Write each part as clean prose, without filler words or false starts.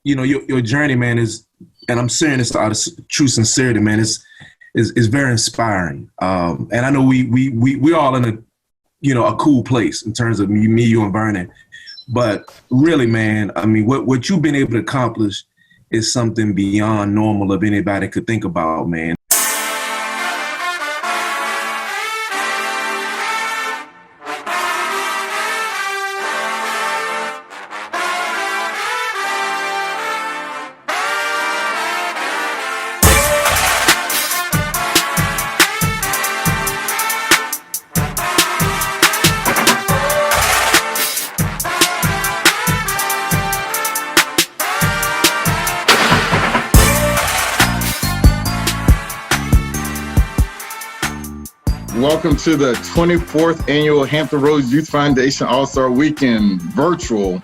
your journey, man, is, and I'm saying this out of true sincerity, man, is very inspiring. And I know we all in a cool place in terms of me, you, and Vernon. But really, man, I mean, what you've been able to accomplish is something beyond normal of anybody could think about, man. Welcome to the 24th Annual Hampton Roads Youth Foundation All-Star Weekend virtual.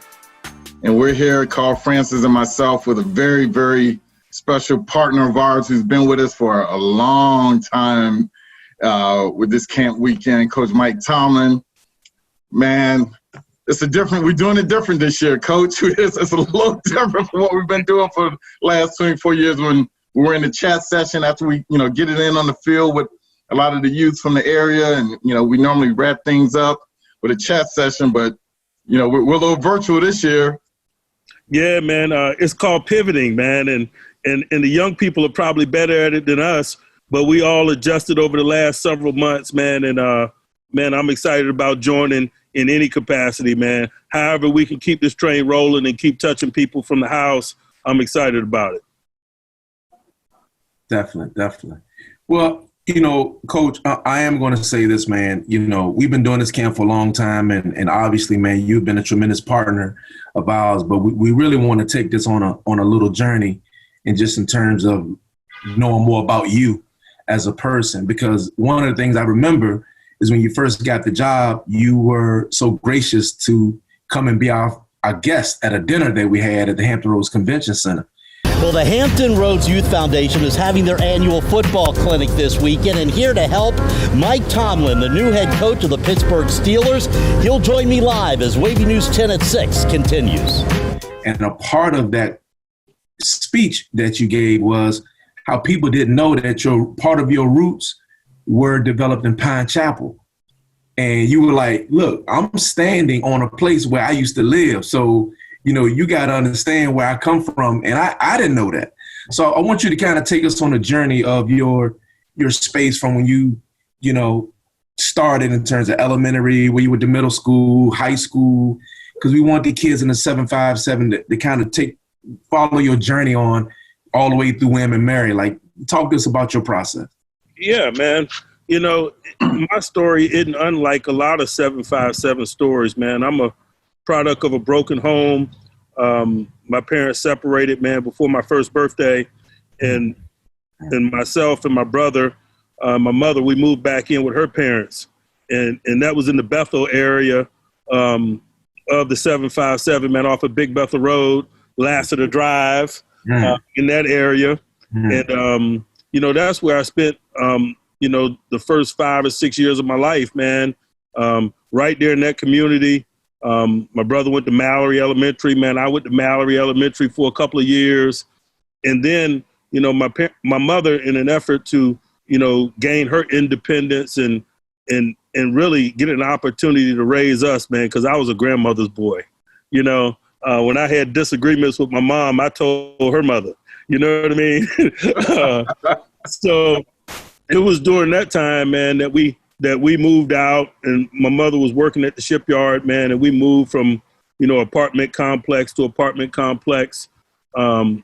And we're here, Carl Francis and myself, with a very, very special partner of ours who's been with us for a long time with this camp weekend, Coach Mike Tomlin. Man, we're doing it different this year, Coach. It's a little different from what we've been doing for the last 24 years when we were in the chat session after we, get it in on the field with a lot of the youth from the area, and we normally wrap things up with a chat session, but we're a little virtual this year. Yeah, man, it's called pivoting, man, and the young people are probably better at it than us, but we all adjusted over the last several months, man, and man, I'm excited about joining in any capacity, man. However we can keep this train rolling and keep touching people from the house, I'm excited about it. Definitely. Well, Coach, I am going to say this, man. We've been doing this camp for a long time, and obviously, man, you've been a tremendous partner of ours. But we really want to take this on a little journey, and just in terms of knowing more about you as a person. Because one of the things I remember is when you first got the job, you were so gracious to come and be our guest at a dinner that we had at the Hampton Roads Convention Center. Well, the Hampton Roads Youth Foundation is having their annual football clinic this weekend, and here to help, Mike Tomlin, the new head coach of the Pittsburgh Steelers. He'll join me live as Wavy News 10 at 6 continues. And a part of that speech that you gave was how people didn't know that part of your roots were developed in Pine Chapel. And you were like, look, I'm standing on a place where I used to live. So you got to understand where I come from. And I didn't know that. So I want you to kind of take us on a journey of your space from when you started in terms of elementary, where you went to middle school, high school, because we want the kids in the 757 to kind of follow your journey on all the way through William and Mary. Like, talk to us about your process. Yeah, man. My story isn't unlike a lot of 757 stories, man. I'm a product of a broken home. My parents separated, man, before my first birthday, and myself and my brother, my mother, we moved back in with her parents, and that was in the Bethel area of the 757, man, off of Big Bethel Road, Lassiter Drive, in that area, and that's where I spent the first 5 or 6 years of my life, man, right there in that community. My brother went to Mallory Elementary, man. I went to Mallory Elementary for a couple of years. And then, my mother, in an effort to, gain her independence and really get an opportunity to raise us, man, because I was a grandmother's boy. When I had disagreements with my mom, I told her mother, you know what I mean? So it was during that time, man, that we moved out, and my mother was working at the shipyard, man, and we moved from, apartment complex to apartment complex, in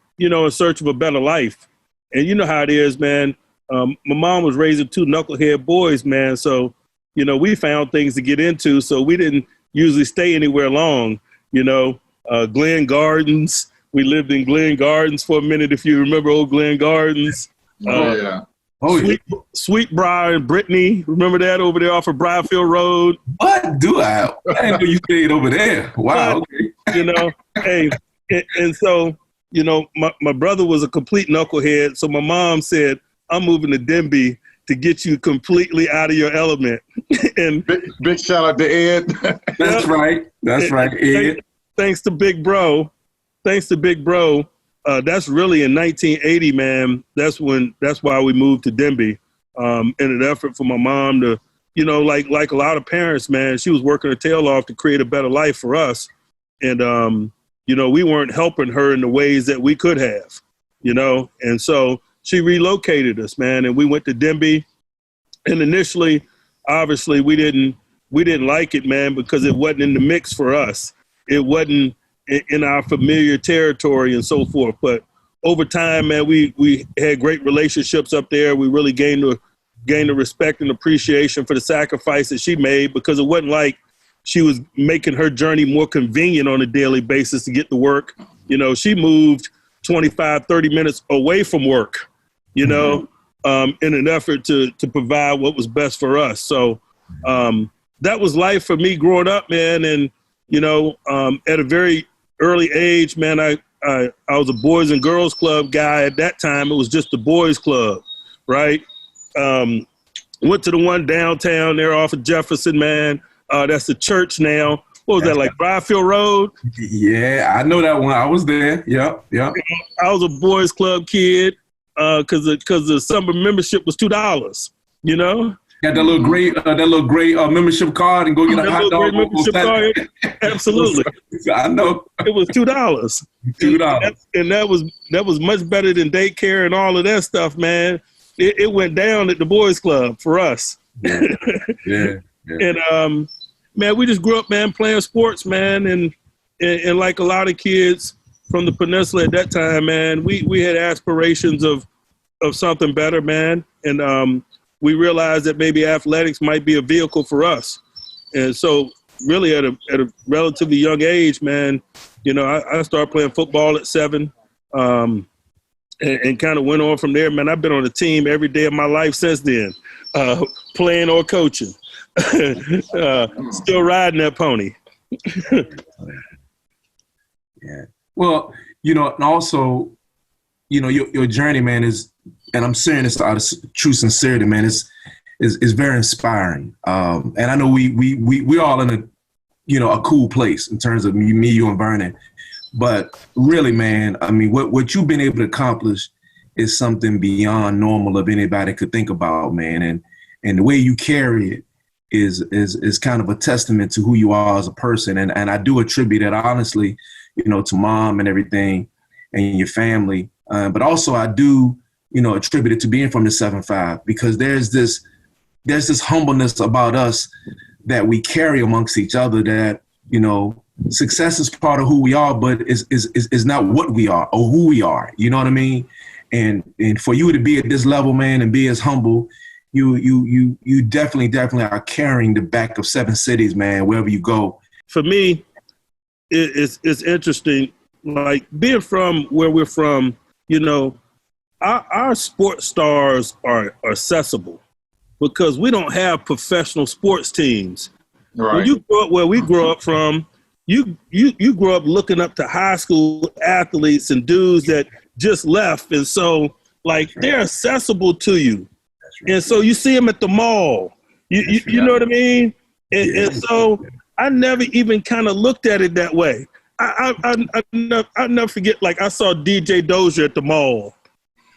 search of a better life. And you know how it is, man. My mom was raising 2 knucklehead boys, man. So, we found things to get into, so we didn't usually stay anywhere long, Glen Gardens. We lived in Glen Gardens for a minute, if you remember old Glen Gardens. Yeah. Sweetbriar and Brittany, remember that over there off of Briarfield Road? What do I didn't know you stayed over there. Wow. Okay. And so, my brother was a complete knucklehead. So my mom said, I'm moving to Denby to get you completely out of your element. And big shout out to Ed. That's right. Ed. Thanks to Big Bro. thanks to Big Bro, that's really in 1980, man. That's why we moved to Denby, in an effort for my mom to, like a lot of parents, man, she was working her tail off to create a better life for us. And, we weren't helping her in the ways that we could have, and so she relocated us, man, and we went to Denby. And initially, obviously, we didn't like it, man, because it wasn't in the mix for us. It wasn't in our familiar territory and so forth. But over time, man, we had great relationships up there. We really gained the respect and appreciation for the sacrifice that she made, because it wasn't like she was making her journey more convenient on a daily basis to get to work. She moved 25, 30 minutes away from work, in an effort to provide what was best for us. So that was life for me growing up, man. And, at a very early age, man, I was a Boys and Girls Club guy. At that time, it was just the boys club, right? Went to the one downtown there off of Jefferson, man. That's the church now. What was that, like Bryfield Road? Yeah, I know that one. I was there. Yep. I was a boys club kid because the summer membership was $2, Got that little great membership card and go get a hot dog. Membership card. Absolutely. I know. It was $2. $2. And that was much better than daycare and all of that stuff, man. It went down at the boys club for us. Yeah. And man, we just grew up, man, playing sports, man, and like a lot of kids from the peninsula at that time, man, we had aspirations of something better, man, and we realized that maybe athletics might be a vehicle for us. And so really at a relatively young age, man, I started playing football at 7, and kind of went on from there, man. I've been on a team every day of my life since then, playing or coaching. Still riding that pony. Yeah. Well, and also, your journey, man, is, and I'm saying this out of true sincerity, man, is very inspiring. And I know we all in a cool place in terms of me, you, and Vernon. But really, man, I mean, what you've been able to accomplish is something beyond normal of anybody could think about, man. And the way you carry it is kind of a testament to who you are as a person. And I do attribute it, honestly, to Mom and everything and your family. But also I do, attribute it to being from the 7-5, because there's this humbleness about us that we carry amongst each other that, success is part of who we are, but is not what we are or who we are. You know what I mean? And for you to be at this level, man, and be as humble, you definitely are carrying the back of 7 cities, man, wherever you go. For me, it's interesting, like being from where we're from, our sports stars are accessible because we don't have professional sports teams. Right. When you grow up where we grow up from, you grow up looking up to high school athletes and dudes that just left. And so, like, they're accessible to you. And so you see them at the mall. You know what I mean? And so I never even kind of looked at it that way. I'll never forget, like, I saw DJ Dozier at the mall,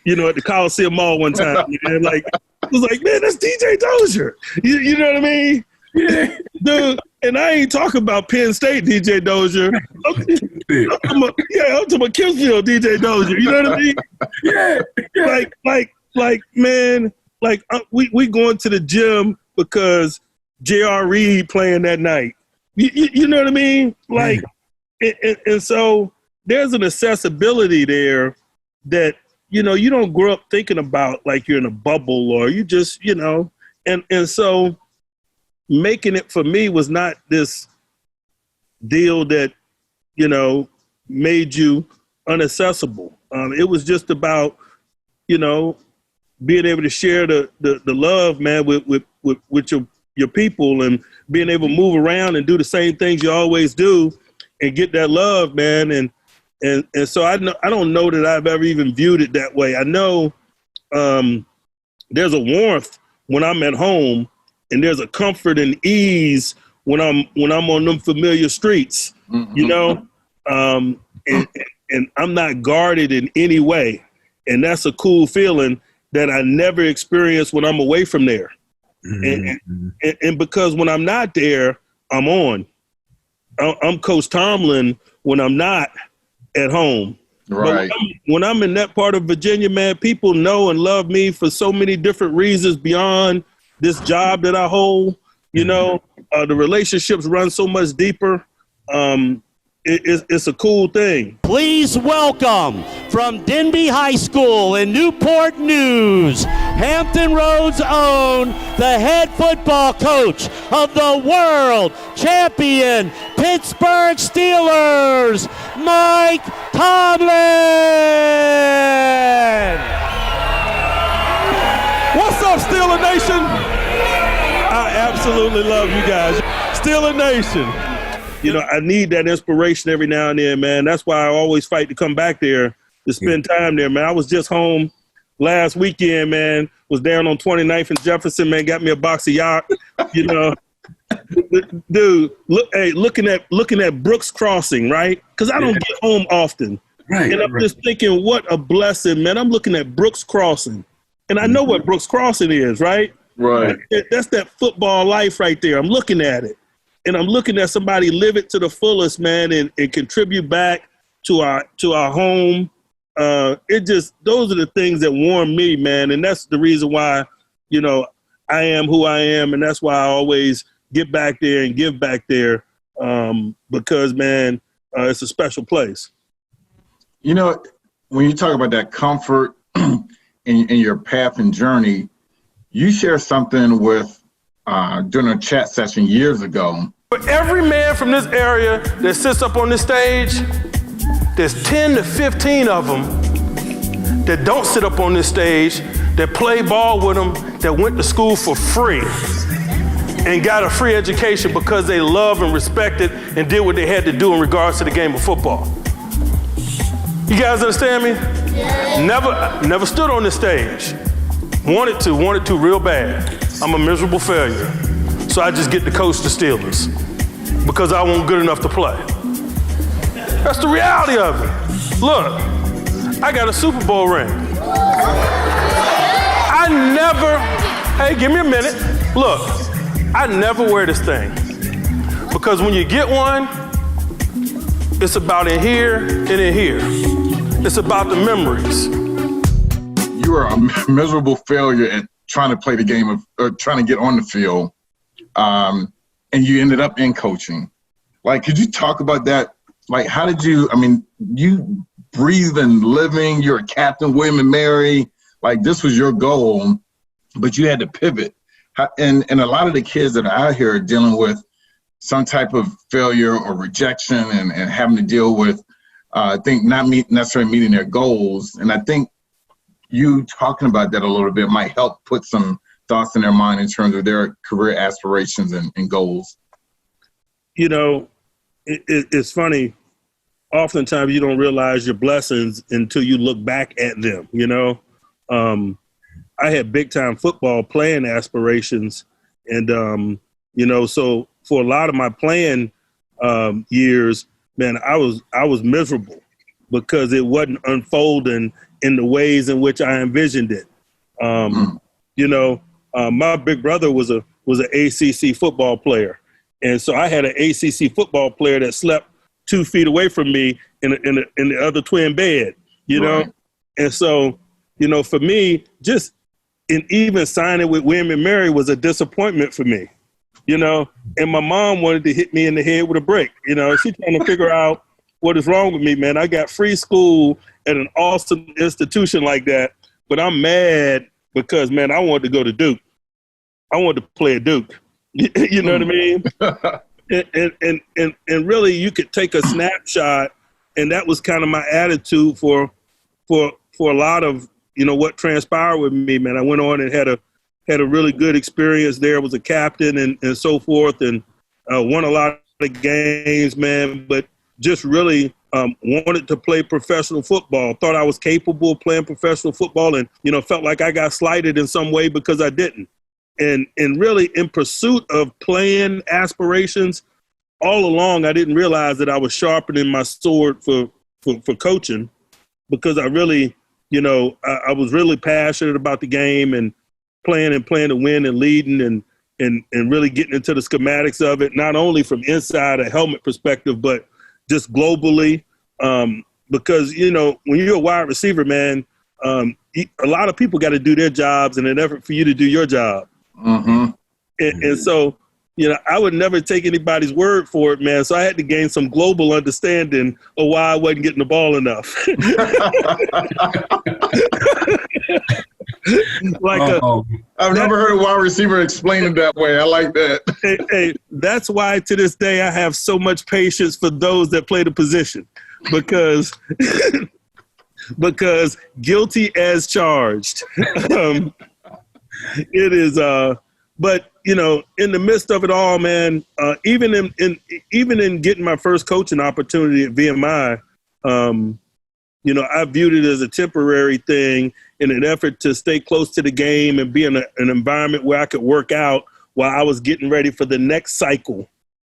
at the Coliseum Mall one time. And like, I was like, man, that's DJ Dozier. You know what I mean? Yeah. Dude, and I ain't talking about Penn State DJ Dozier. I'm talking about Kingsville DJ Dozier. You know what I mean? Yeah. Like, man, like we going to the gym because J.R. Reed playing that night. You know what I mean? Like, and so there's an accessibility there that, you don't grow up thinking about like you're in a bubble or you just, and so making it for me was not this deal that, made you unaccessible. It was just about, being able to share the love, man, with your people and being able to move around and do the same things you always do and get that love, man. And so I don't know that I've ever even viewed it that way. I know there's a warmth when I'm at home, and there's a comfort and ease when I'm on them familiar streets, and and I'm not guarded in any way. And that's a cool feeling that I never experience when I'm away from there. Mm-hmm. And because when I'm not there, I'm on. I'm Coach Tomlin when I'm not at home. Right. But when I'm in that part of Virginia, man, people know and love me for so many different reasons beyond this job that I hold. You know, the relationships run so much deeper. It's a cool thing. Please welcome from Denby High School in Newport News, Hampton Roads' own, the head football coach of the world champion Pittsburgh Steelers, Mike Tomlin. What's up, Steeler Nation? I absolutely love you guys. Steeler Nation. You know, I need that inspiration every now and then, man. That's why I always fight to come back there to spend time there, man. I was just home last weekend, man. Was down on 29th and Jefferson, man. Got me a box of yacht, you know. Dude, looking at Brooks Crossing, right? Because I don't get home often. Right. And I'm just thinking, what a blessing, man. I'm looking at Brooks Crossing. And I know what Brooks Crossing is, right? Right. That's that football life right there. I'm looking at it. And I'm looking at somebody live it to the fullest, man, and contribute back to our home. Those are the things that warm me, man. And that's the reason why, you know, I am who I am. And that's why I always get back there and give back there because, man, it's a special place. You know, when you talk about that comfort in your path and journey, you share something with during a chat session years ago. For every man from this area that sits up on this stage, there's 10 to 15 of them that don't sit up on this stage, that play ball with them, that went to school for free and got a free education because they love and respected and did what they had to do in regards to the game of football. You guys understand me? Yeah. Never stood on this stage. Wanted to real bad. I'm a miserable failure. So I just get to coach the Steelers because I wasn't good enough to play. That's the reality of it. Look, I got a Super Bowl ring. Hey, give me a minute. Look, I never wear this thing because when you get one, it's about in here and in here. It's about the memories. You were a miserable failure at trying to play the game trying to get on the field, and you ended up in coaching. Like, could you talk about that? Like, how did you breathe and living, you're a captain, William and Mary, like this was your goal, but you had to pivot. And a lot of the kids that are out here are dealing with some type of failure or rejection and having to deal with, I think, not necessarily meeting their goals. And I think you talking about that a little bit might help put some thoughts in their mind in terms of their career aspirations and goals. You know, it's funny. Oftentimes you don't realize your blessings until you look back at them, you know. I had big-time football playing aspirations. And, you know, so for a lot of my playing years, man, I was miserable because it wasn't unfolding in the ways in which I envisioned it. You know, my big brother was an ACC football player. And so I had an ACC football player that slept 2 feet away from me in the other twin bed, you know? And so, you know, for me, even signing with William and Mary was a disappointment for me, you know? And my mom wanted to hit me in the head with a brick. You know, she's trying to figure out what is wrong with me, man. I got free school at an awesome institution like that, but I'm mad because, man, I wanted to go to Duke. I wanted to play at Duke. You know what I mean? And really, you could take a snapshot, and that was kind of my attitude for a lot of, you know, what transpired with me, man. I went on and had a really good experience there. Was a captain and so forth, and won a lot of games, man. But just really wanted to play professional football. Thought I was capable of playing professional football, and you know, felt like I got slighted in some way because I didn't. And really, in pursuit of playing aspirations, all along, I didn't realize that I was sharpening my sword for for coaching, because I really, you know, I was really passionate about the game and playing to win and leading and really getting into the schematics of it, not only from inside a helmet perspective, but just globally. Because, you know, when you're a wide receiver, man, a lot of people got to do their jobs in an effort for you to do your job. Mm-hmm. And so, you know, I would never take anybody's word for it, man. So I had to gain some global understanding of why I wasn't getting the ball enough. I've never heard a wide receiver explain it that way. I like that. Hey, that's why to this day I have so much patience for those that play the position, because guilty as charged. It is, but you know, in the midst of it all, man, even in getting my first coaching opportunity at VMI, you know, I viewed it as a temporary thing in an effort to stay close to the game and be in an environment where I could work out while I was getting ready for the next cycle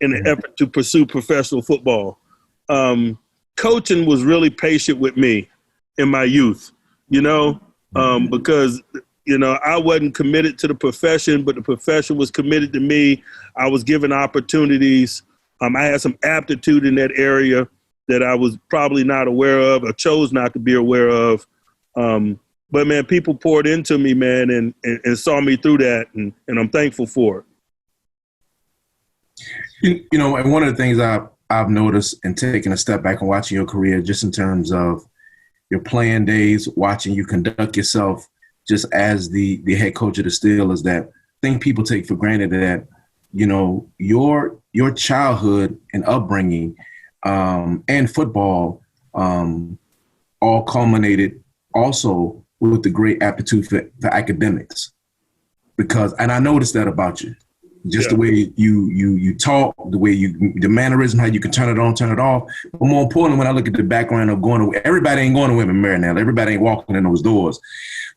in an effort to pursue professional football. Coaching was really patient with me in my youth, you know, because, you know, I wasn't committed to the profession, but the profession was committed to me. I was given opportunities. I had some aptitude in that area that I was probably not aware of or chose not to be aware of. But, man, people poured into me, man, and saw me through that, and I'm thankful for it. You know, and one of the things I've noticed and taking a step back and watching your career, just in terms of your playing days, watching you conduct yourself just as the head coach of the Steelers, that I think people take for granted that, you know, your childhood and upbringing and football all culminated also with the great aptitude for academics. Because, and I noticed that about you, just the way you talk, the way the mannerism, how you can turn it on, turn it off. But more importantly, when I look at the background of going to, everybody ain't going to Women Marinelle. Everybody ain't walking in those doors.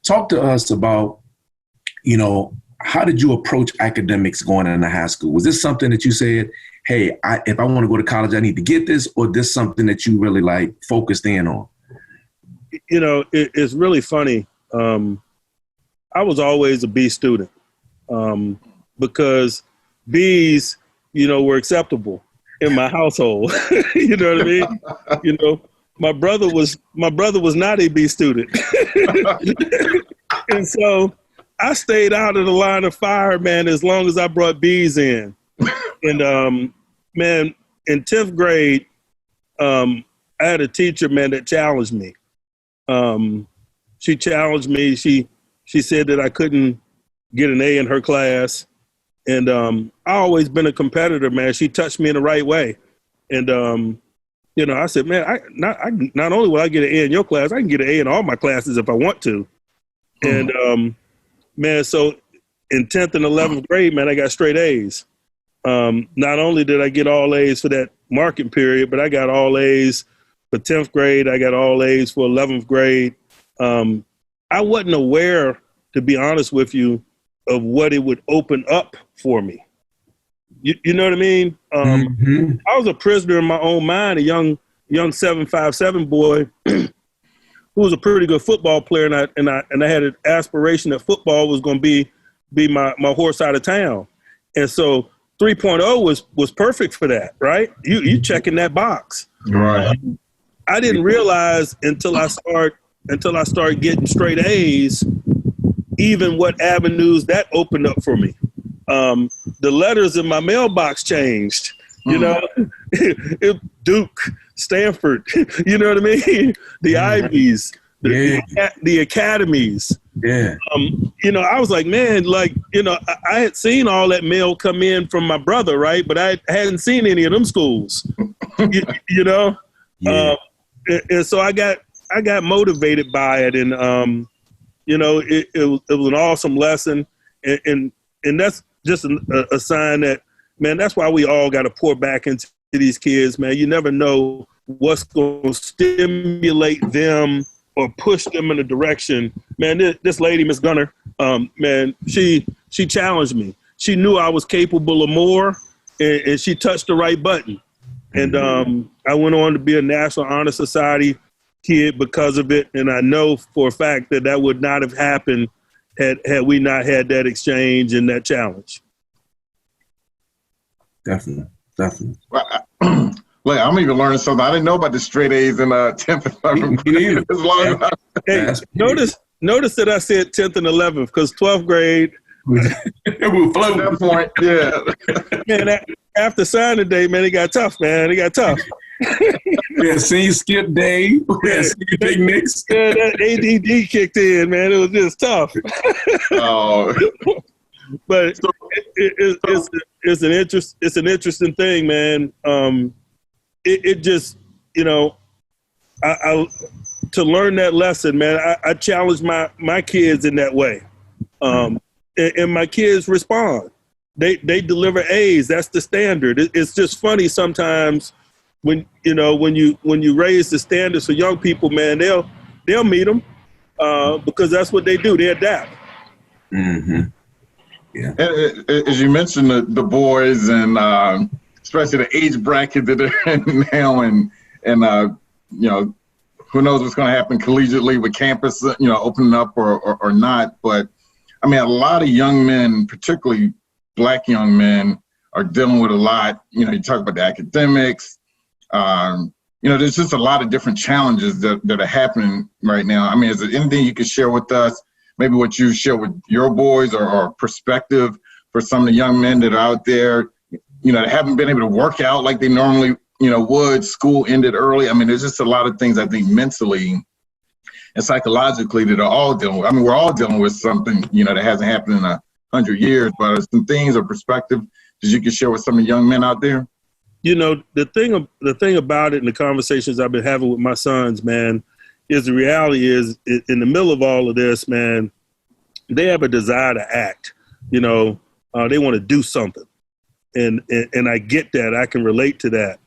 Talk to us about, you know, how did you approach academics going into high school? Was this something that you said, hey, if I want to go to college, I need to get this, or this something that you really like focused in on? You know, it's really funny. I was always a B student because B's, you know, were acceptable in my household. You know what I mean? You know, my brother was not a B student. And so I stayed out of the line of fire, man, as long as I brought B's in. And, man, in 10th grade, I had a teacher, man, that challenged me. She challenged me. She said that I couldn't get an A in her class. And I always been a competitor, man. She touched me in the right way. And, you know, I said, man, not only will I get an A in your class, I can get an A in all my classes if I want to. And, man, so in 10th and 11th grade, man, I got straight A's. Not only did I get all A's for that marking period, but I got all A's for 10th grade. I got all A's for 11th grade. I wasn't aware, to be honest with you, of what it would open up for me. You know what I mean? I was a prisoner in my own mind, a young 7'5" boy who was a pretty good football player, and I had an aspiration that football was going to be my horse out of town. And so 3.0 was perfect for that, right? You checking that box. Right. I didn't realize until I started getting straight A's, even what avenues that opened up for me. The letters in my mailbox changed, you know, Duke, Stanford, you know what I mean? The Ivies, the academies. Yeah. You know, I was like, man, like, you know, I had seen all that mail come in from my brother, right? But I hadn't seen any of them schools, you know? Yeah. And so I got motivated by it. And, you know, it was an awesome lesson. And that's just a sign that, man, that's why we all got to pour back into these kids, man. You never know what's going to stimulate them or push them in a direction. Man, this lady, Miss Gunner, man, she challenged me. She knew I was capable of more, and she touched the right button. And I went on to be a National Honor Society kid because of it. And I know for a fact that would not have happened had we not had that exchange and that challenge. Definitely. Like, I'm even learning something. I didn't know about the straight A's in 10th and 11th. Hey, notice that I said 10th and 11th because 12th grade. We were floating. At that point, yeah. Man, after signing day, man, it got tough, man. It got tough. We had senior skip day. We had senior picnics. Yeah, that ADD kicked in, man. It was just tough. Oh. But it's an interesting thing, man. It just, I to learn that lesson, man. I challenge my kids in that way, and my kids respond. They deliver A's. That's the standard. It's just funny sometimes when you raise the standards for young people, man. They'll meet them because that's what they do. They adapt. Mm-hmm. Yeah. As you mentioned, the boys and especially the age bracket that they're in now, and who knows what's going to happen collegiately with campus, opening up or not. But I mean, a lot of young men, particularly Black young men, are dealing with a lot. You talk about the academics. There's just a lot of different challenges that are happening right now. I mean, is there anything you could share with us? Maybe what you share with your boys or perspective for some of the young men that are out there, that haven't been able to work out like they normally, would. School ended early. I mean, there's just a lot of things I think mentally and psychologically that are all dealing with. I mean, we're all dealing with something, that hasn't happened in 100 years, but some things or perspective that you can share with some of the young men out there. The thing about it and the conversations I've been having with my sons, man, is the reality is in the middle of all of this, man, they have a desire to act. They want to do something. And I get that. I can relate to that.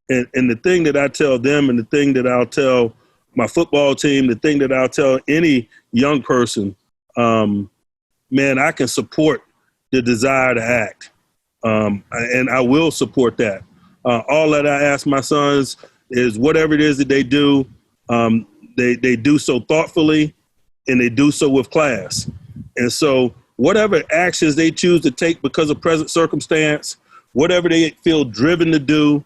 And the thing that I tell them and the thing that I'll tell my football team, the thing that I'll tell any young person, man, I can support the desire to act. And I will support that. All that I ask my sons is whatever it is that they do, they do so thoughtfully and they do so with class. And so whatever actions they choose to take because of present circumstance, whatever they feel driven to do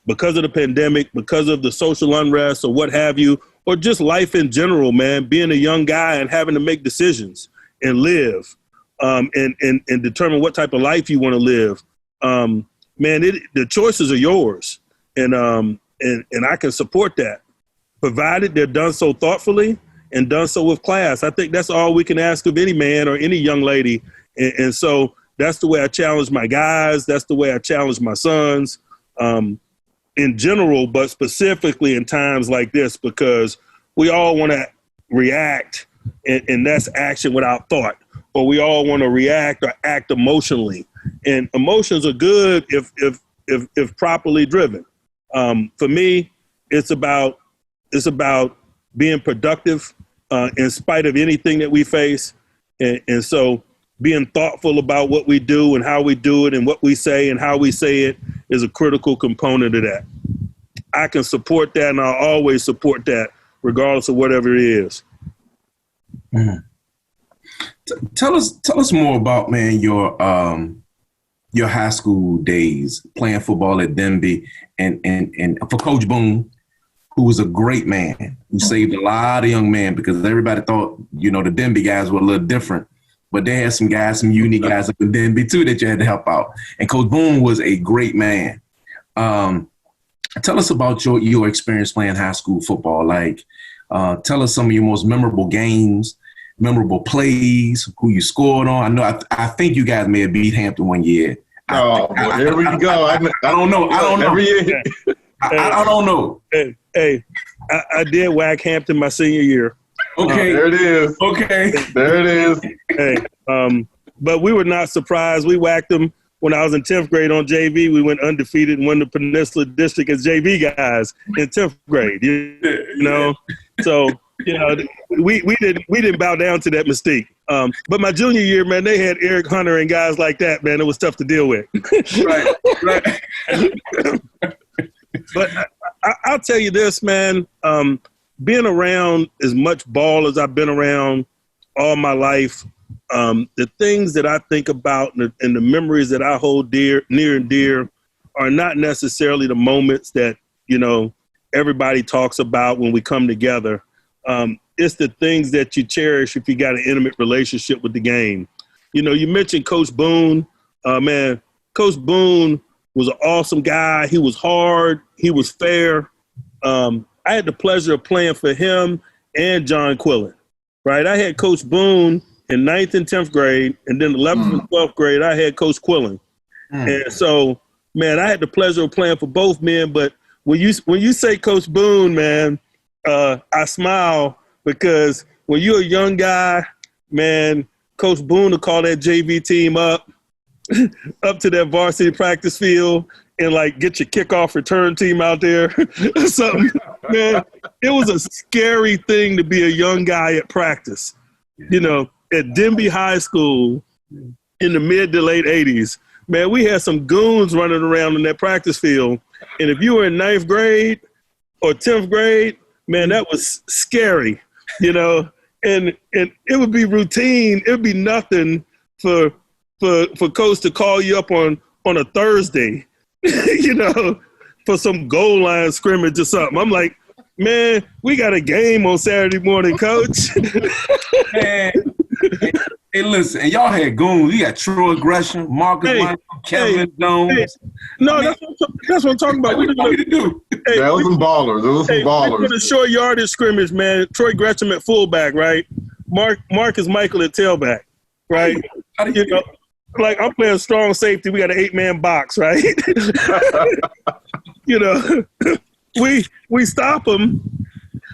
because of the pandemic, because of the social unrest or what have you, or just life in general, man, being a young guy and having to make decisions and live and determine what type of life you want to live. Man, the choices are yours. And I can support that, provided they're done so thoughtfully and done so with class. I think that's all we can ask of any man or any young lady. And so that's the way I challenge my guys. That's the way I challenge my sons in general, but specifically in times like this, because we all want to react and that's action without thought, or we all want to react or act emotionally. And emotions are good if properly driven. For me, it's about being productive in spite of anything that we face. And so being thoughtful about what we do and how we do it and what we say and how we say it is a critical component of that. I can support that, and I'll always support that regardless of whatever it is. Mm-hmm. Tell us more about, man, your high school days playing football at Denby and for Coach Boone, who was a great man, who saved a lot of young men because everybody thought, the Denby guys were a little different. But they had some unique guys up in Denby too that you had to help out. And Coach Boone was a great man. Tell us about your experience playing high school football. Like, tell us some of your most memorable games, memorable plays, who you scored on. I know. I think you guys may have beat Hampton one year. Here we go. I don't know. Every year. I don't know. Hey, I did whack Hampton my senior year. Okay. There it is. Okay. There it is. Hey, but we were not surprised. We whacked them when I was in 10th grade on JV. We went undefeated and won the Peninsula District as JV guys in 10th grade. So we didn't bow down to that mystique. But my junior year, man, they had Eric Hunter and guys like that. Man, it was tough to deal with. Right. But I'll tell you this, man. Being around as much ball as I've been around all my life, the things that I think about and the memories that I hold near and dear are not necessarily the moments that, everybody talks about when we come together. It's the things that you cherish if you got an intimate relationship with the game. You mentioned Coach Boone. Man, Coach Boone was an awesome guy. He was hard. He was fair. I had the pleasure of playing for him and John Quillen, right? I had Coach Boone in 9th and 10th grade, and then 11th and 12th grade, I had Coach Quillen. And so, man, I had the pleasure of playing for both men. But when you say Coach Boone, man, I smile because when you're a young guy, man, Coach Boone will call that JV team up to that varsity practice field and get your kickoff return team out there. Something, man, it was a scary thing to be a young guy at practice. At Denby High School in the mid to late 80s, man, we had some goons running around in that practice field. And if you were in 9th grade or 10th grade, man, that was scary, and it would be routine. It would be nothing for coach to call you up on a Thursday, for some goal line scrimmage or something. I'm like, man, we got a game on Saturday morning, coach. Man. Hey, listen, and y'all had goons. You got Troy Gresham, Marcus Michael, Kevin Jones. Hey. No, that's what I'm talking about. What do you want me to do? That was some ballers. Those some ballers. We did a short yardage scrimmage, man. Troy Gresham at fullback, right? Marcus Michael at tailback, right? I'm playing strong safety. We got an 8-man box, right? We stop them.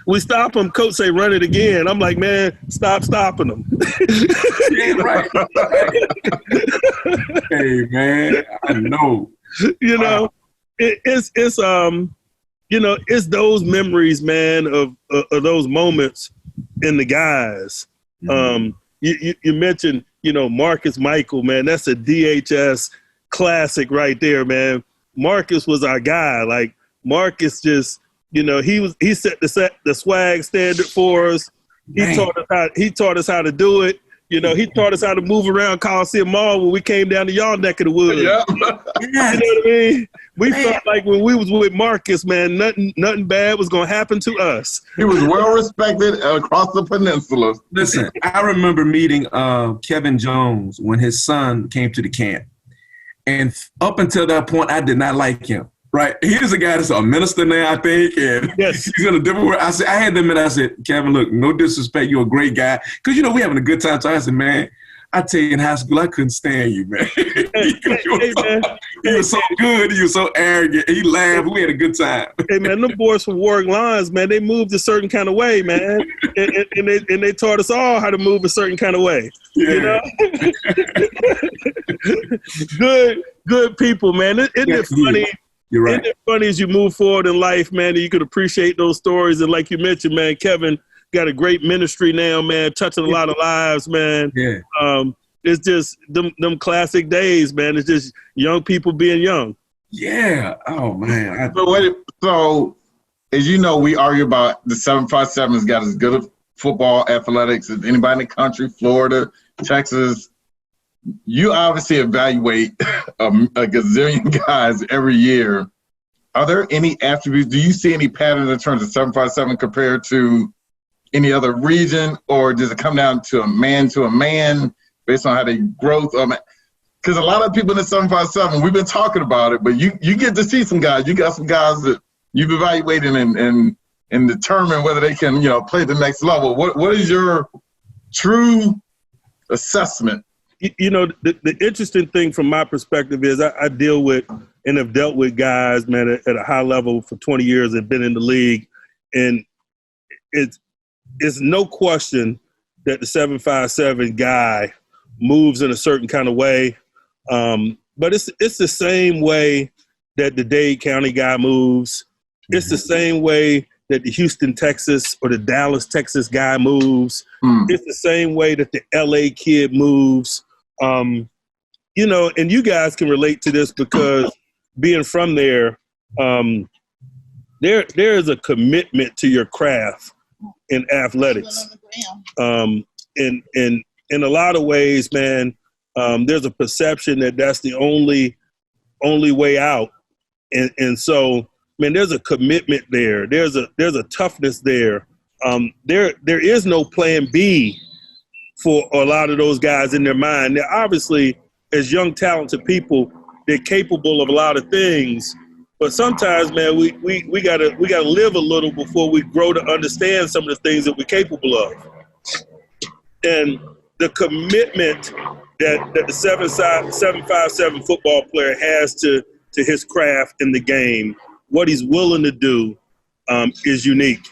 We stop them. Coach say, run it again. I'm like, man, stop stopping them. Yeah, right. Hey, man, I know. It's those memories, man, of those moments in the guys. You mentioned, Marcus Michael, man. That's a DHS classic right there, man. Marcus was our guy. Marcus just. He set the swag standard for us. He taught us how to do it. He taught us how to move around Coliseum Mall when we came down to y'all neck of the woods. Yeah. You know what I mean? We felt like when we was with Marcus, man, nothing bad was gonna happen to us. He was well respected across the peninsula. Listen, I remember meeting Kevin Jones when his son came to the camp, and up until that point, I did not like him. Right. Here's a guy that's a minister now, I think, and he's in a different world. I had them and I said, Kevin, look, no disrespect, you're a great guy. Because, we having a good time. So I said, man, I tell you, in high school, I couldn't stand you, man. He was so good. He was so arrogant. He laughed. We had a good time. Hey, man, them boys from Warwick Lions, man, they moved a certain kind of way, man. And they taught us all how to move a certain kind of way. Yeah. Good people, man. Isn't it funny? You're right. Isn't it funny as you move forward in life, man, that you could appreciate those stories? And like you mentioned, man, Kevin got a great ministry now, man, touching a lot of lives, man. Yeah. It's just them classic days, man. It's just young people being young. Yeah. Oh, man. So, as you know, we argue about the 757's got as good of football athletics as anybody in the country, Florida, Texas. You obviously evaluate a gazillion guys every year. Are there any attributes? Do you see any patterns in terms of 757 compared to any other region, or does it come down to a man based on how they growth? Because a lot of people in the 757, we've been talking about it, but you get to see some guys. You got some guys that you've evaluated and determine whether they can play the next level. What is your true assessment? The interesting thing from my perspective is I deal with and have dealt with guys, man, at a high level for 20 years and been in the league. And it's no question that the 757 guy moves in a certain kind of way. But it's the same way that the Dade County guy moves. It's the same way that the Houston, Texas or the Dallas, Texas guy moves. It's the same way that the LA kid moves. And you guys can relate to this because being from there, there is a commitment to your craft in athletics. In a lot of ways, man, there's a perception that that's the only way out. And so, man, there's a commitment there. There's a toughness there. There is no plan B for a lot of those guys in their mind. They're obviously, as young, talented people, they're capable of a lot of things. But sometimes, man, we gotta live a little before we grow to understand some of the things that we're capable of. And the commitment that the 757 football player has to his craft in the game, what he's willing to do, is unique.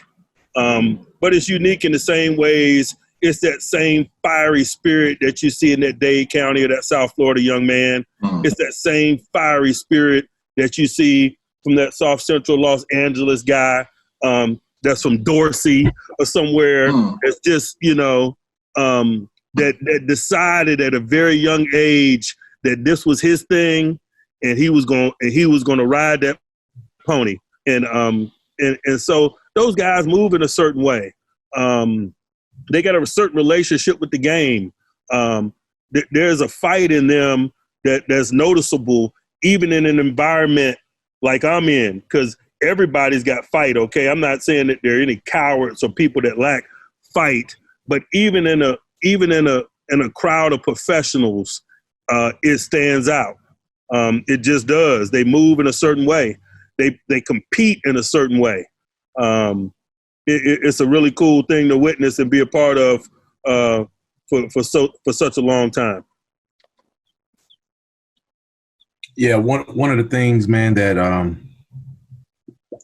But it's unique in the same ways. It's that same fiery spirit that you see in that Dade County or that South Florida young man. It's that same fiery spirit that you see from that South Central Los Angeles guy that's from Dorsey or somewhere that's just, that decided at a very young age that this was his thing and he was going to ride that pony. And so those guys move in a certain way. They got a certain relationship with the game. There's a fight in them that's noticeable, even in an environment like I'm in, because everybody's got fight. Okay, I'm not saying that there are any cowards or people that lack fight, but even in a crowd of professionals, it stands out. It just does. They move in a certain way. They compete in a certain way. It's a really cool thing to witness and be a part of for such a long time. Yeah, one of the things, man, that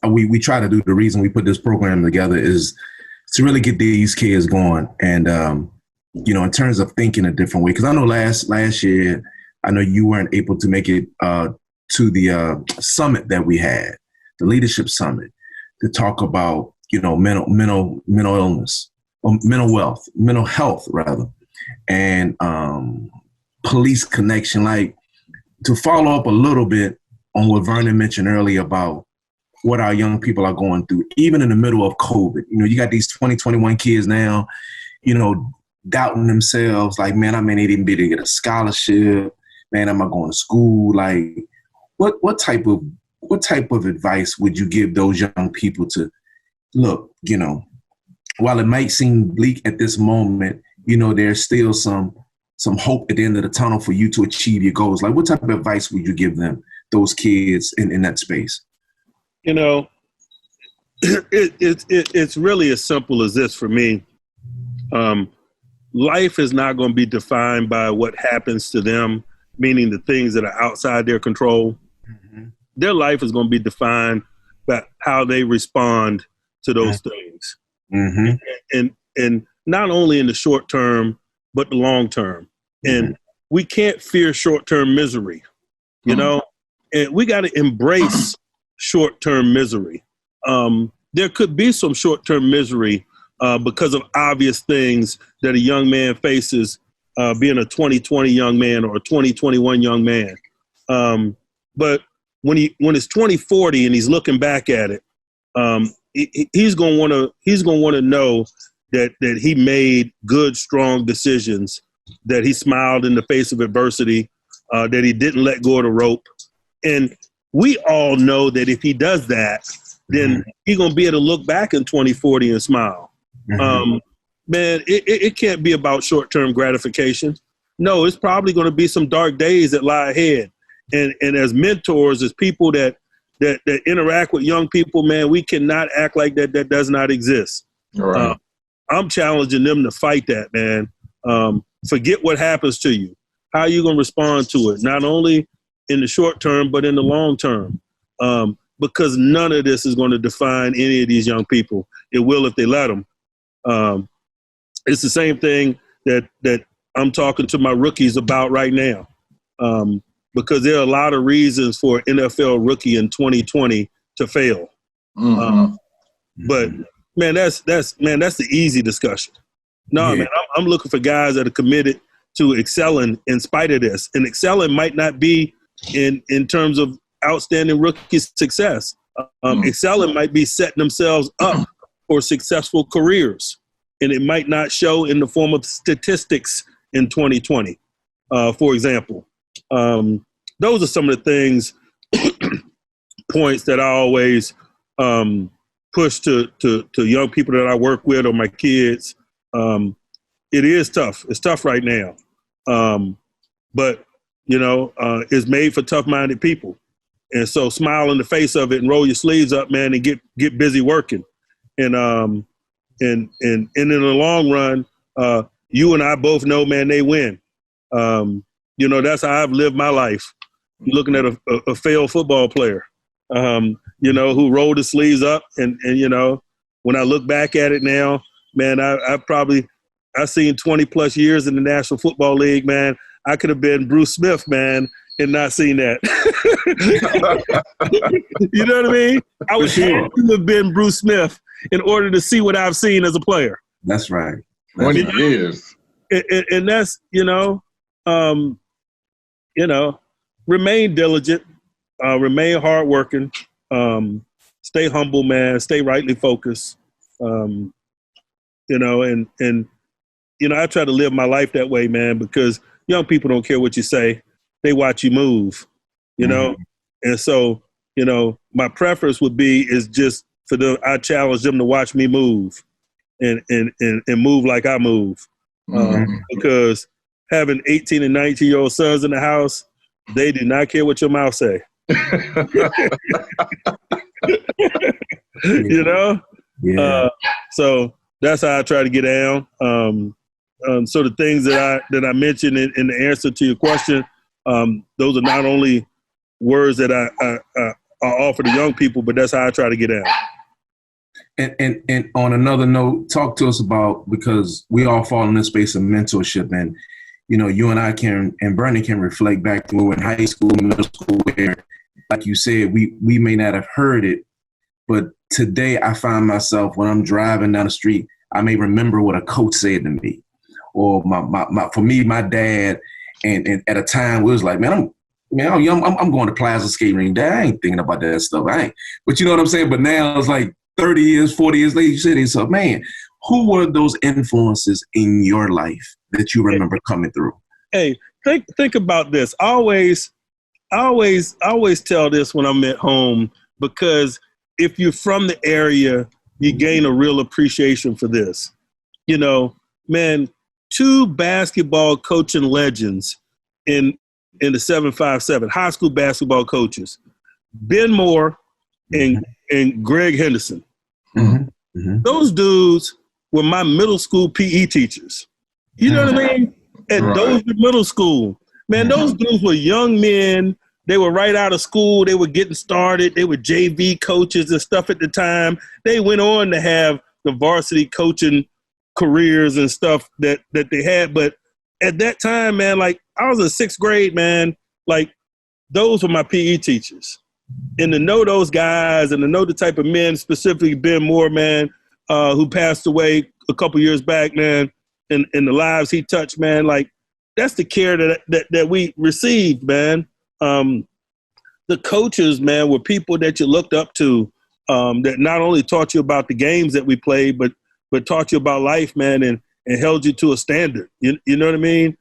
we try to do, the reason we put this program together is to really get these kids going. And, in terms of thinking a different way, because I know last year, I know you weren't able to make it to the summit that we had, the leadership summit, to talk about, mental illness, or mental health rather, and police connection. Like, to follow up a little bit on what Vernon mentioned earlier about what our young people are going through, even in the middle of COVID. You got these 2021 kids now, doubting themselves, like, man, I may not even be able to get a scholarship. Man, am I going to school? Like, what type of advice would you give those young people to look, while it might seem bleak at this moment, there's still some hope at the end of the tunnel for you to achieve your goals? Like, what type of advice would you give them, those kids in that space? It's really as simple as this for me. Life is not going to be defined by what happens to them, meaning the things that are outside their control. Mm-hmm. Their life is going to be defined by how they respond to those things. Mm-hmm. And not only in the short term, but the long term. Mm-hmm. And we can't fear short-term misery, and we got to embrace short-term misery. There could be some short-term misery because of obvious things that a young man faces, being a 2020 young man or a 2021 young man. But when it's 2040 and he's looking back at it, he's gonna want to know that he made good, strong decisions, that he smiled in the face of adversity, that he didn't let go of the rope. And we all know that if he does that, then he's going to be able to look back in 2040 and smile. Mm-hmm. Man, it can't be about short-term gratification. No, it's probably going to be some dark days that lie ahead. And as mentors, as people that interact with young people, man, we cannot act like that does not exist. Right. I'm challenging them to fight that, man. Forget what happens to you. How are you going to respond to it? Not only in the short term, but in the long term. Because none of this is going to define any of these young people. It will if they let them. It's the same thing that I'm talking to my rookies about right now. Because there are a lot of reasons for an NFL rookie in 2020 to fail. Mm-hmm. But man, that's the easy discussion. No, man, I'm looking for guys that are committed to excelling in spite of this. And excelling might not be in terms of outstanding rookie success. Excelling might be setting themselves up for successful careers, and it might not show in the form of statistics in 2020, for example. Those are some of the things, points that I always push to young people that I work with or my kids. It is tough. It's tough right now. But, it's made for tough-minded people. And so smile in the face of it and roll your sleeves up, man, and get busy working. And in the long run, you and I both know, man, they win. That's how I've lived my life. You're looking at a failed football player, who rolled his sleeves up. And when I look back at it now, man, I've seen 20 plus years in the National Football League, man. I could have been Bruce Smith, man, and not seen that. You know what I mean? I would have to have been Bruce Smith in order to see what I've seen as a player. That's right. 20 years. And that's, remain diligent, remain hardworking, stay humble, man, stay rightly focused. I try to live my life that way, man, because young people don't care what you say. They watch you move, And so, my preference would be is just for them, I challenge them to watch me move and move like I move. Because having 18 and 19-year-old sons in the house, they do not care what your mouth say. Yeah. So that's how I try to get down. So the things that I mentioned in the answer to your question, those are not only words that I offer to young people, but that's how I try to get down. And on another note, talk to us about, because we all fall in this space of mentorship, and you and I and Bernie can reflect back to when we were in high school, middle school, where, like you said, we may not have heard it, but today I find myself when I'm driving down the street, I may remember what a coach said to me, or for me, my dad, and at a time it was like, I'm going to Plaza Skate Ring. Dad, I ain't thinking about that stuff. But you know what I'm saying? But now it's like 30 years, 40 years later, you say to yourself, man, who were those influences in your life that you remember coming through? Hey, think about this. I always tell this when I'm at home, because if you're from the area, you gain a real appreciation for this. Man, two basketball coaching legends in the 757, high school basketball coaches, Ben Moore and Greg Henderson. Those dudes were my middle school PE teachers. You know what I mean? At Dozier Middle School. Man, those dudes were young men. They were right out of school. They were getting started. They were JV coaches and stuff at the time. They went on to have the varsity coaching careers and stuff that they had. But at that time, man, like I was in 6th grade, man, like those were my PE teachers. And to know those guys and to know the type of men, specifically Ben Moore, man, who passed away a couple years back, man, and the lives he touched, man, like that's the care that we received, man. The coaches, man, were people that you looked up to, that not only taught you about the games that we played, but taught you about life, man, and held you to a standard. You know what I mean?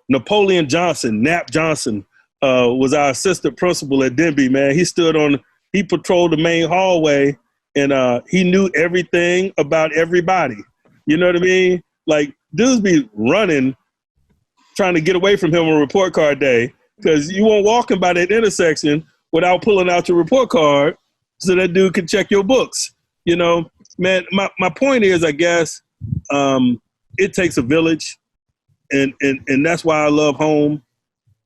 Napoleon Johnson, Nap Johnson, was our assistant principal at Denby, man. He patrolled the main hallway, and he knew everything about everybody. You know what I mean? Like, dudes be running, trying to get away from him on report card day, because you won't walking by that intersection without pulling out your report card so that dude can check your books. Man, my point is, I guess, it takes a village, and that's why I love home,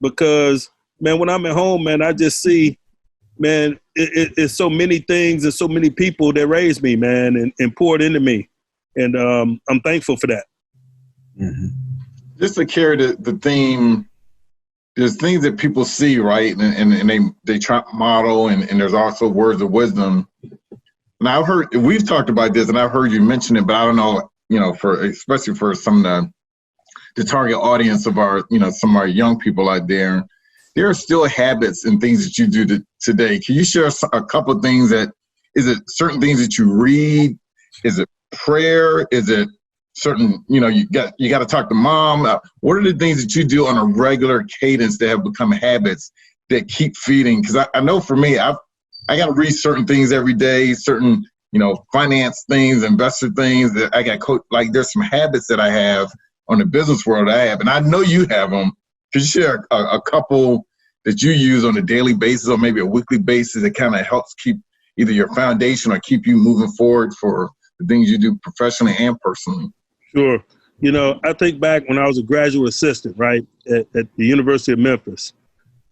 because, man, when I'm at home, man, I just see, man, it's so many things and so many people that raised me, man, and poured into me, and I'm thankful for that. Just to carry the theme, there's things that people see, right, and they try to model, and there's also words of wisdom. And we've talked about this, and I've heard you mention it, but I don't know, especially for some of the target audience of our, some of our young people out there, there are still habits and things that you do today. Can you share a couple of things is it certain things that you read? Is it prayer? Is it certain, you got to talk to mom? What are the things that you do on a regular cadence that have become habits that keep feeding? Because I know for me, I got to read certain things every day, certain, finance things, investor things that I got like there's some habits that I have on the business world I have, and I know you have them. Could you share a couple that you use on a daily basis or maybe a weekly basis that kind of helps keep either your foundation or keep you moving forward for the things you do professionally and personally? Sure. I think back when I was a graduate assistant, right, at the University of Memphis,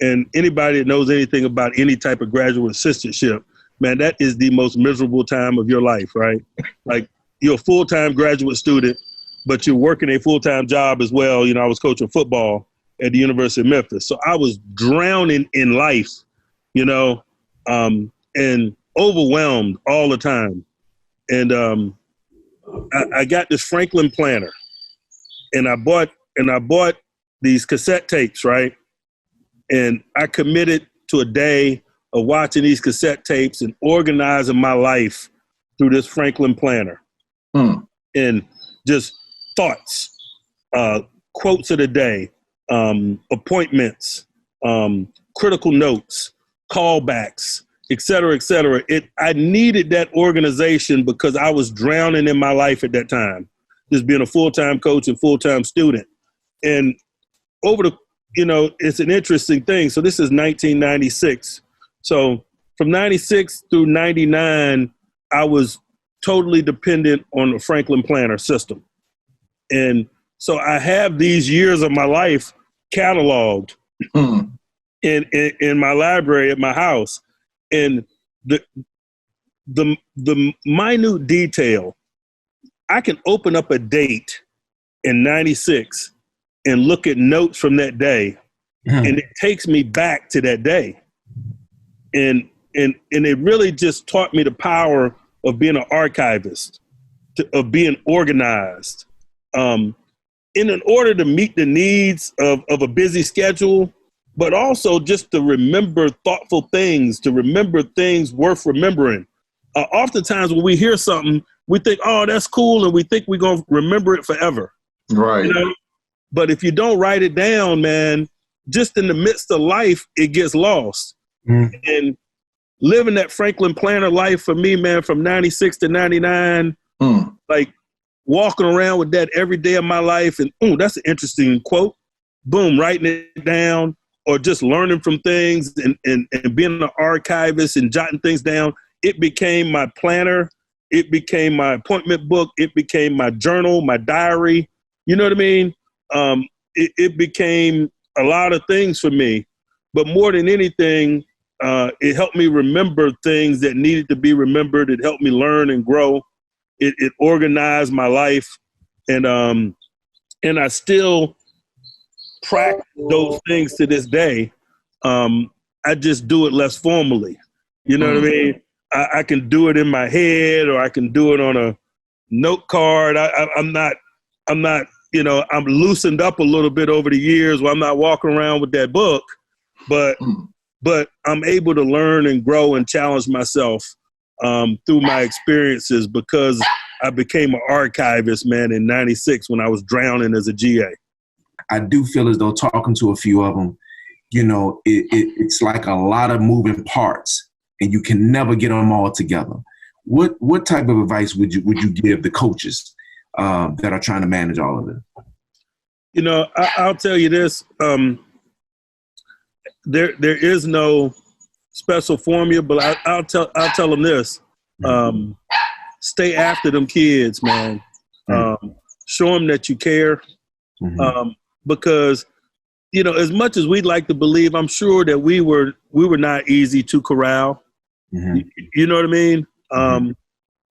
and anybody that knows anything about any type of graduate assistantship, man, that is the most miserable time of your life, right? Like, you're a full-time graduate student, but you're working a full-time job as well. I was coaching football at the University of Memphis. So I was drowning in life, and overwhelmed all the time. And I got this Franklin planner, and I bought these cassette tapes, right? And I committed to a day of watching these cassette tapes and organizing my life through this Franklin planner. And just thoughts, quotes of the day, appointments, critical notes, callbacks, et cetera, et cetera. I needed that organization because I was drowning in my life at that time, just being a full-time coach and full-time student. And it's an interesting thing. So this is 1996. So from 96 through 99, I was totally dependent on the Franklin planner system. And so I have these years of my life cataloged in my library at my house. And the minute detail, I can open up a date in 96 and look at notes from that day, and it takes me back to that day. And it really just taught me the power of being an archivist, of being organized. In order to meet the needs of a busy schedule, but also just to remember thoughtful things, to remember things worth remembering. Oftentimes when we hear something, we think, oh, that's cool, and we think we're going to remember it forever. Right. But if you don't write it down, man, just in the midst of life, it gets lost. And living that Franklin planner life for me, man, from 96 to 99, like walking around with that every day of my life, and that's an interesting quote. Boom, writing it down, or just learning from things and being an archivist and jotting things down. It became my planner. It became my appointment book. It became my journal, my diary. You know what I mean? It became a lot of things for me. But more than anything, it helped me remember things that needed to be remembered. It helped me learn and grow. It organized my life. And I still practice those things to this day. I just do it less formally. You know what I mean? I can do it in my head, or I can do it on a note card. I'm not, I'm loosened up a little bit over the years where I'm not walking around with that book, but I'm able to learn and grow and challenge myself through my experiences, because I became an archivist, man, in 96 when I was drowning as a GA. I do feel as though, talking to a few of them, it's like a lot of moving parts, and you can never get them all together. What type of advice would you give the coaches that are trying to manage all of it? I'll tell you this. There is no special formula, but I'll tell them this. Stay after them kids, man. Show them that you care. Because, as much as we'd like to believe, I'm sure that we were not easy to corral. You know what I mean?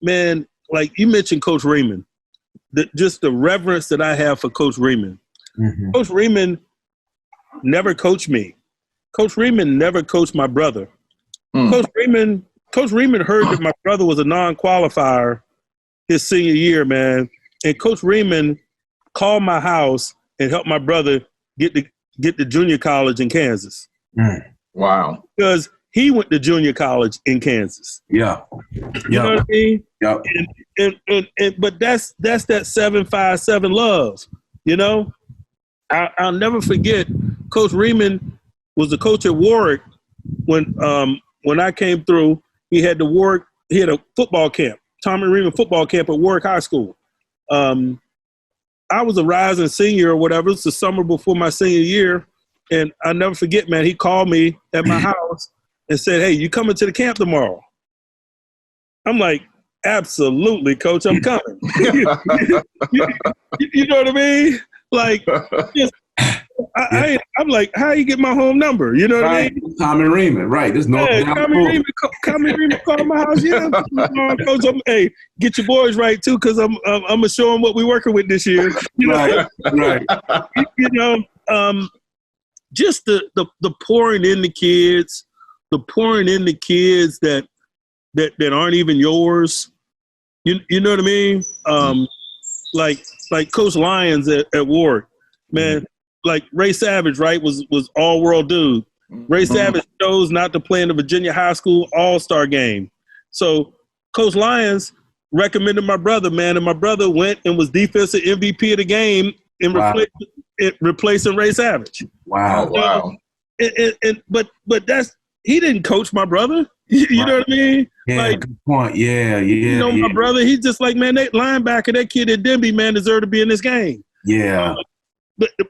Man, like you mentioned Coach Raymond, just the reverence that I have for Coach Raymond. Coach Raymond never coached me. Coach Raymond never coached my brother. Coach Raymond heard that my brother was a non-qualifier his senior year, man. And Coach Raymond called my house and helped my brother get to junior college in Kansas. Wow. Because he went to junior college in Kansas. Yeah. You know what I mean? Yep. And but that's that 757 love. You know, I'll never forget. Coach Riemann was the coach at Warwick when I came through. He had a football camp, Tomlin Riemann football camp at Warwick High School. I was a rising senior or whatever. It was the summer before my senior year. And I'll never forget, man, he called me at my house and said, "Hey, you coming to the camp tomorrow?" I'm like, "Absolutely, coach, I'm coming." You know what I mean? Like, I'm like, "How you get my home number?" You know what I mean? Tommy Riemann, right. There's no Tommy Riemann called my house. Yeah, coach, get your boys right too, because I'm gonna show them what we're working with this year. You know? Right. You know, just the pouring in the kids, that aren't even yours. You know what I mean? Like Coach Lyons at Warwick, man. Like Ray Savage, right, was all world dude. Ray Savage chose not to play in the Virginia High School All-Star game. So Coach Lyons recommended my brother, man, and my brother went and was defensive MVP of the game and replacing Ray Savage. Wow. But he didn't coach my brother. You know what I mean? Yeah, like, good point. Yeah. You know, my brother, he's just like, man, that linebacker, that kid at Denby, man, deserved to be in this game. Yeah.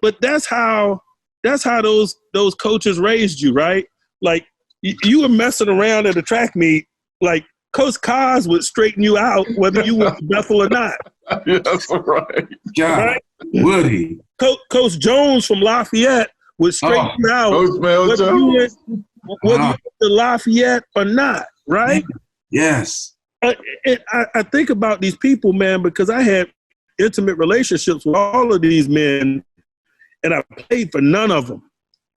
But that's how those coaches raised you, right? Like you were messing around at a track meet, like Coach Kaz would straighten you out whether you were Bethel or not. Yeah, that's right. God, right? Would he? Coach Jones from Lafayette would straighten you out whether you were to Lafayette or not, right? Yes. I think about these people, man, because I had intimate relationships with all of these men, and I played for none of them.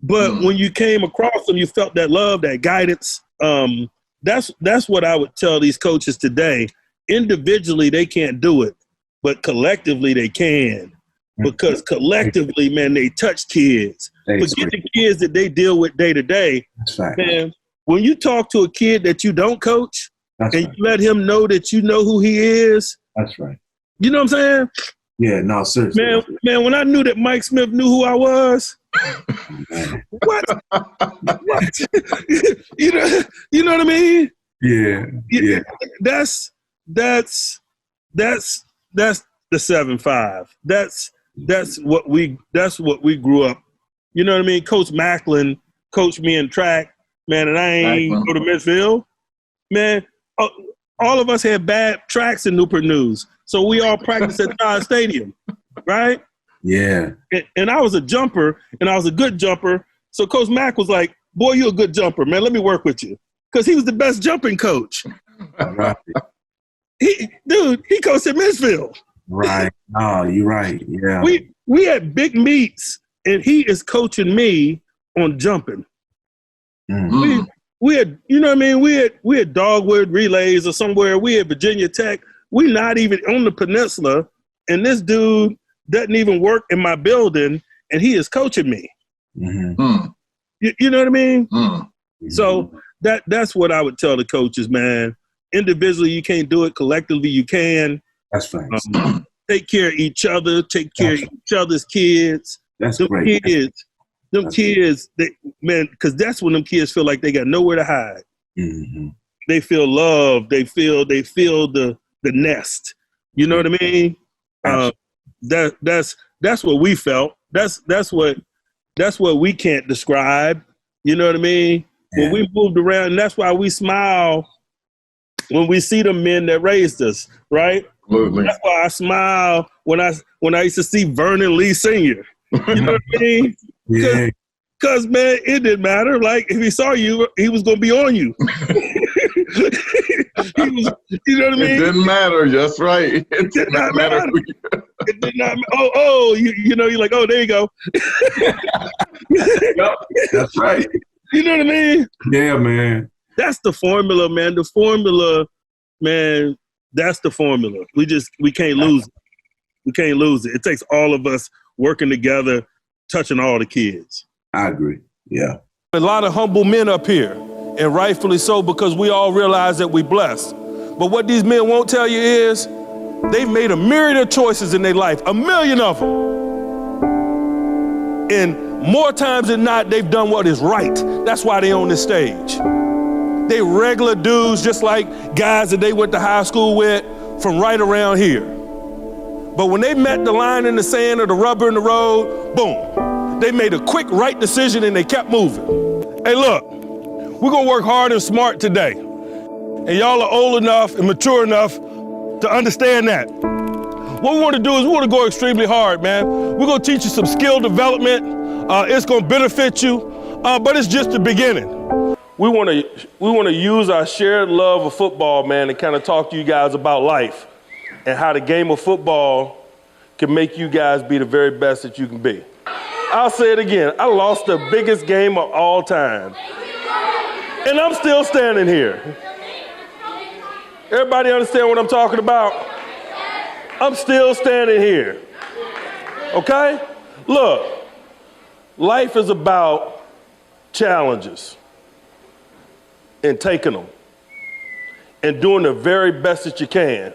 But when you came across them, you felt that love, that guidance. That's what I would tell these coaches today. Individually, they can't do it, but collectively they can. Because collectively, man, they touch kids. Forget the kids that they deal with day to day. Man, when you talk to a kid that you don't coach you let him know that you know who he is. That's right. You know what I'm saying? Yeah, no, seriously. Man, when I knew that Mike Smith knew who I was, what? you know what I mean? Yeah. That's the 7-5. That's what we grew up. You know what I mean? Coach Macklin coached me in track, man, and I ain't go to Midsville. Man, all of us had bad tracks in Newport News. So we all practiced at Todd Stadium, right? Yeah. And I was a jumper, and I was a good jumper. So Coach Mack was like, "Boy, you're a good jumper, man. Let me work with you." Because he was the best jumping coach. Right. He coached at Midsville. Right. Oh, you're right. Yeah. We had big meets, and he is coaching me on jumping. We had, you know what I mean? We had Dogwood relays or somewhere. We had Virginia Tech. We not even on the peninsula, and this dude doesn't even work in my building, and he is coaching me. You know what I mean? So that's what I would tell the coaches, man. Individually, you can't do it. Collectively, you can. That's right. Take care of each other. Take care of each other's kids. That's them great. Kids, man, because that's when them kids feel like they got nowhere to hide. They feel loved. They feel the nest. You know what I mean? That's what we felt. That's what we can't describe. You know what I mean? Yeah. When we moved around, and that's why we smile when we see the men that raised us, right? Absolutely. That's why I smile when I used to see Vernon Lee Sr. You know what I mean? Yeah. Because, man, it didn't matter. Like, if he saw you, he was going to be on you. You know what I mean? It didn't matter. That's right. It did not matter. It did not. You know, you're like, oh, there you go. Yep, that's right. You know what I mean? Yeah, man. That's the formula, man. The formula, man, that's the formula. We can't lose it. We can't lose it. It takes all of us working together, touching all the kids. I agree. Yeah. A lot of humble men up here, and rightfully so, because we all realize that we blessed. But what these men won't tell you is they've made a myriad of choices in their life, 1 million of them. And more times than not, they've done what is right. That's why they on this stage. They regular dudes, just like guys that they went to high school with from right around here. But when they met the line in the sand or the rubber in the road, boom, they made a quick right decision and they kept moving. Hey, look, we're gonna work hard and smart today. And y'all are old enough and mature enough to understand that. What we wanna do is we wanna go extremely hard, man. We're gonna teach you some skill development. It's gonna benefit you, but it's just the beginning. We wanna use our shared love of football, man, to kind of talk to you guys about life and how the game of football can make you guys be the very best that you can be. I'll say it again, I lost the biggest game of all time. And I'm still standing here. Everybody understand what I'm talking about? I'm still standing here. Okay? Look, life is about challenges and taking them and doing the very best that you can.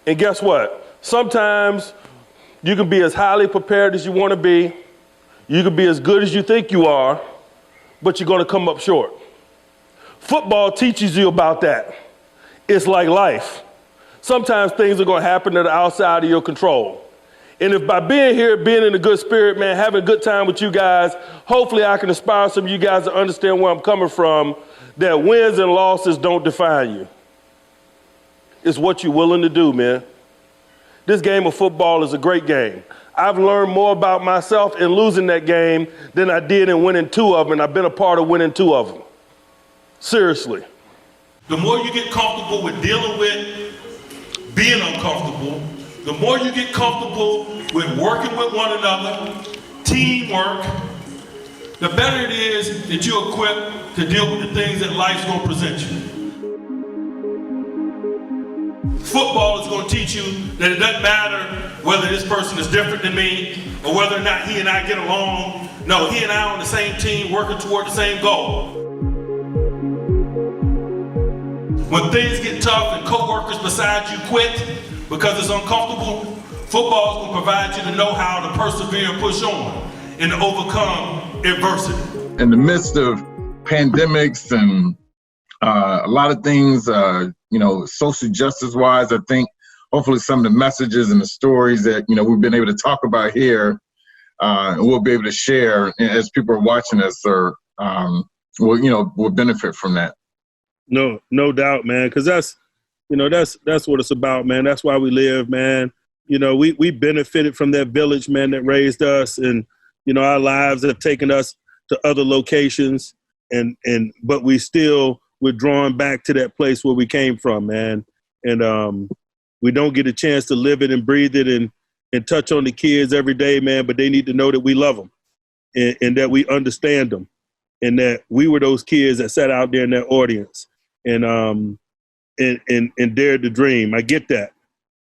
And guess what? Sometimes you can be as highly prepared as you want to be. You can be as good as you think you are, but you're going to come up short. Football teaches you about that. It's like life. Sometimes things are going to happen that are outside of your control. And if by being here, being in a good spirit, man, having a good time with you guys, hopefully I can inspire some of you guys to understand where I'm coming from, that wins and losses don't define you. It's what you're willing to do, man. This game of football is a great game. I've learned more about myself in losing that game than I did in winning 2 of them, and I've been a part of winning 2 of them. Seriously. The more you get comfortable with dealing with being uncomfortable, the more you get comfortable with working with one another, teamwork, the better it is that you're equipped to deal with the things that life's going to present you. Football is going to teach you that it doesn't matter whether this person is different than me or whether or not he and I get along. No, he and I are on the same team working toward the same goal. When things get tough and coworkers beside you quit because it's uncomfortable, football is going to provide you the know-how to persevere and push on and to overcome adversity. In the midst of pandemics and a lot of things, social justice-wise, I think hopefully some of the messages and the stories that, we've been able to talk about here and we'll be able to share as people are watching us will benefit from that. No doubt, man, because that's what it's about, man. That's why we live, man. We benefited from that village, man, that raised us, and our lives have taken us to other locations, but we're drawn back to that place where we came from, man. And we don't get a chance to live it and breathe it and touch on the kids every day, man. But they need to know that we love them and that we understand them, and that we were those kids that sat out there in that audience and dared to dream. I get that.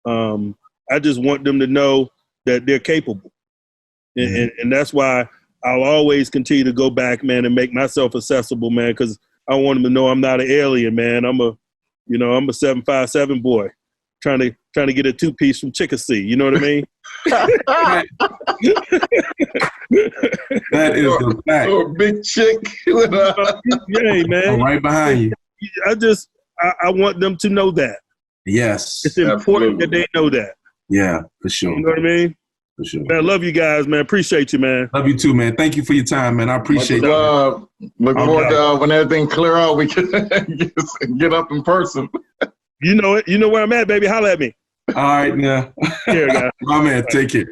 I just want them to know that they're capable. And that's why I'll always continue to go back, man, and make myself accessible, man, because I want them to know I'm not an alien, man. I'm a 757 boy trying to get a 2-piece from Chickasee. You know what I mean? That is the fact. Oh, big chick. Yeah, man. I'm right behind you. I want them to know that. Yes. It's important that they know that. Yeah, for sure. You know what I mean? For sure. Man, I love you guys, man. Appreciate you, man. Love you too, man. Thank you for your time, man. I appreciate it. Look forward to when everything clear out, we can get up in person. You know it. You know where I'm at, baby. Holla at me. All right, now. Here, guys. My man, take care.